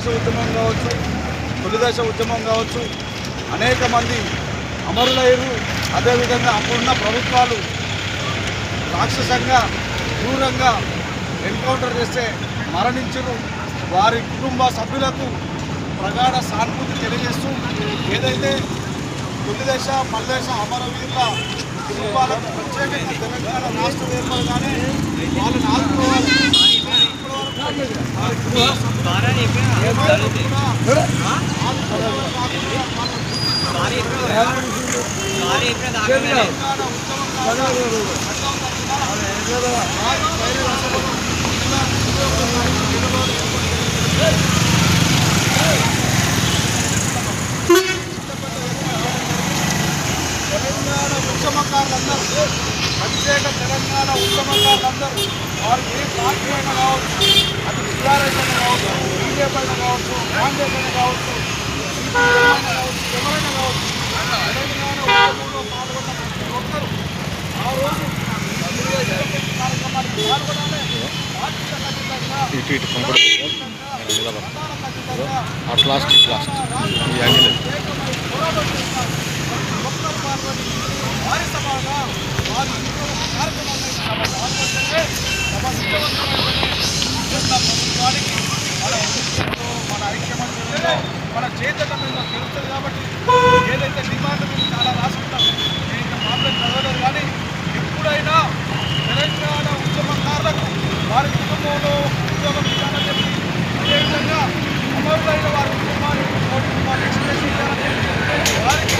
దశ ఉద్యమం కావచ్చు, తొలి దశ ఉద్యమం కావచ్చు, అనేక మంది అమరులయ్యారు. అదేవిధంగా అప్పుడున్న ప్రభుత్వాలు రాక్షసంగా క్రూరంగా ఎన్కౌంటర్ చేస్తే మరణించరు. వారి కుటుంబ సభ్యులకు ప్రగాఢ సానుభూతి తెలియజేస్తూ ఏదైతే తొలి దశ పది దశ అమరవీరుల కుటుంబాలకు ప్రత్యేకంగా తెలంగాణ రాష్ట్రం ఏర్పడగానే వాళ్ళని ఆదుకోవాలి. తెలంగాణ ఉద్యమకారులందరూ ప్రత్యేక తెలంగాణ ఉద్యమకారులందరూ వారికి ఏ పార్టీ అయినా కావచ్చు, అది టీఆర్ఎస్ అయినా కావచ్చు, బీజేపీ అయినా కావచ్చు, కాంగ్రెస్ అయినా కావచ్చు, ఎవరైనా కావచ్చు, తెలంగాణ ఉద్యమంలో పాల్గొన్న ప్రతి ఒక్కరూ ఆ రోజు కార్యక్రమానికి పాల్గొనాలి. పార్టీల ఖచ్చితంగా వారి సభగా వారి కార్యక్రమాన్ని పాల్గొంటే ప్రభుత్వానికి మన ఐక్యమత్యంలో మన చైతన్యంలో తెలుస్తుంది. కాబట్టి ఏదైతే డిమాండ్ మీరు చాలా రాసుకుంటాం, నేను ఇంకా మాత్రం చదవలేదు. కానీ ఎప్పుడైనా తెలంగాణ ఉద్యమకారులకు వారి కుటుంబంలో ఉద్యోగం ఇవ్వాలని చెప్పి, అదేవిధంగా అమరులైన వారి కుటుంబాన్ని ఎక్స్ప్రెస్ చేయాలని చెప్పి, వారికి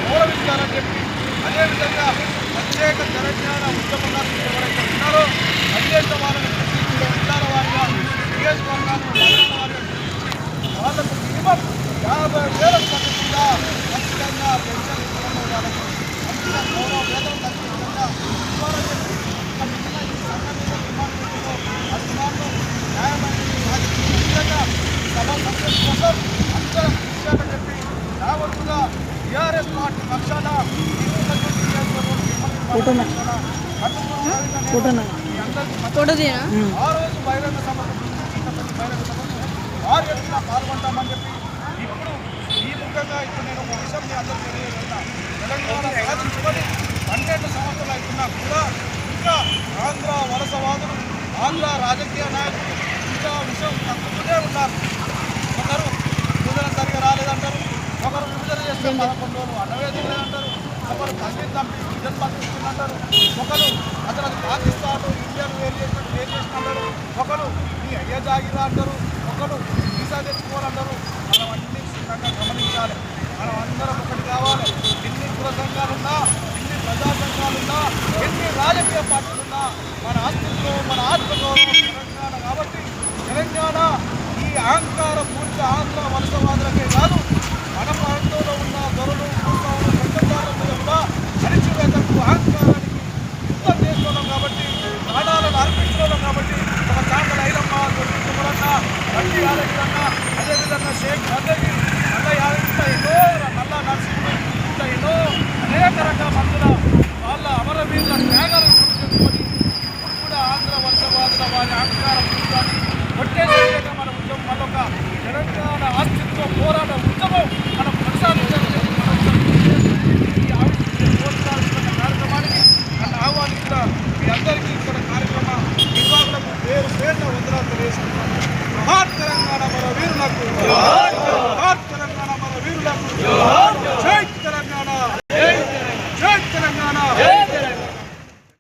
గౌరవించాలని చెప్పి, అదేవిధంగా ప్రత్యేక తెలంగాణ ఉద్యమకారులు ఎవరైతే ఉన్నారో అత్యంత వాళ్ళని జిల్లాల వారిగా నియోజకవర్గాన్ని వాళ్ళకు మినిమం 50,000 తగ్గకుండా ఖచ్చితంగా పెన్షన్ ఇవ్వడం, వాళ్ళకు మంచిగా గౌరవ వేతనం తగ్గకుండా ఇవ్వాలని చెప్పి ఆ డిమాండ్ను న్యాయమైన విధంగా సభ సక్సెస్ కోసం అందరం ఇచ్చామని చెప్పి యావత్తుగా టీఆర్ఎస్ పార్టీ పక్షాన ఆ రోజు బహిరంగ సభకు బహిరంగ సభకు వారు ఎట్లా పాల్గొంటామని చెప్పి ఇప్పుడు ఈ ముఖ్యంగా ఇప్పుడు నేను ఒక విషయం మీ అందరూ తెలియజేస్తున్నా. తెలంగాణ సాధించుకొని 12 సంవత్సరాలు అవుతున్నా కూడా ఇంకా ఆంధ్ర వలసవాదులు, ఆంధ్ర రాజకీయ నాయకులు ఇంకా విషయం తక్కువనే ఉన్నారు. ఒకరు విభజన సరిగా రాలేదంటారు, ఒకరు విభజన చేస్తే 11 రోజులు అన్నవేదిలేదంటారు, ఒకరు తగ్గింది తప్పి విభజన పంపిస్తుందంటారు, ఒకరు అసలు అది పాకిస్తాన్ ఇండియన్ వేరియేషన్ అంటారు, ఒకరు ఈ అయ్య జాగిరా అంటారు, ఒకరు వీసా తెచ్చుకోవాలంటారు. మనం అన్ని సుఖంగా గమనించాలి. మనం అందరం ఒకటి కావాలి. ఎన్ని కుల సంఘాలున్నా, ఎన్ని ప్రజా సంఘాలున్నా, ఎన్ని రాజకీయ పార్టీలున్నా మన ఆస్తుల్లో మన ఆత్మగౌరవం తెలంగాణ. కాబట్టి తెలంగాణ ఈ అహంకార పూర్తి ఆంధ్ర వలసవాదులకే కాదు, మన ప్రాంతంలో ఉన్న దొరలు, భూస్వాములు, పెద్దదారుల మీద కూడా అణిచివేతకు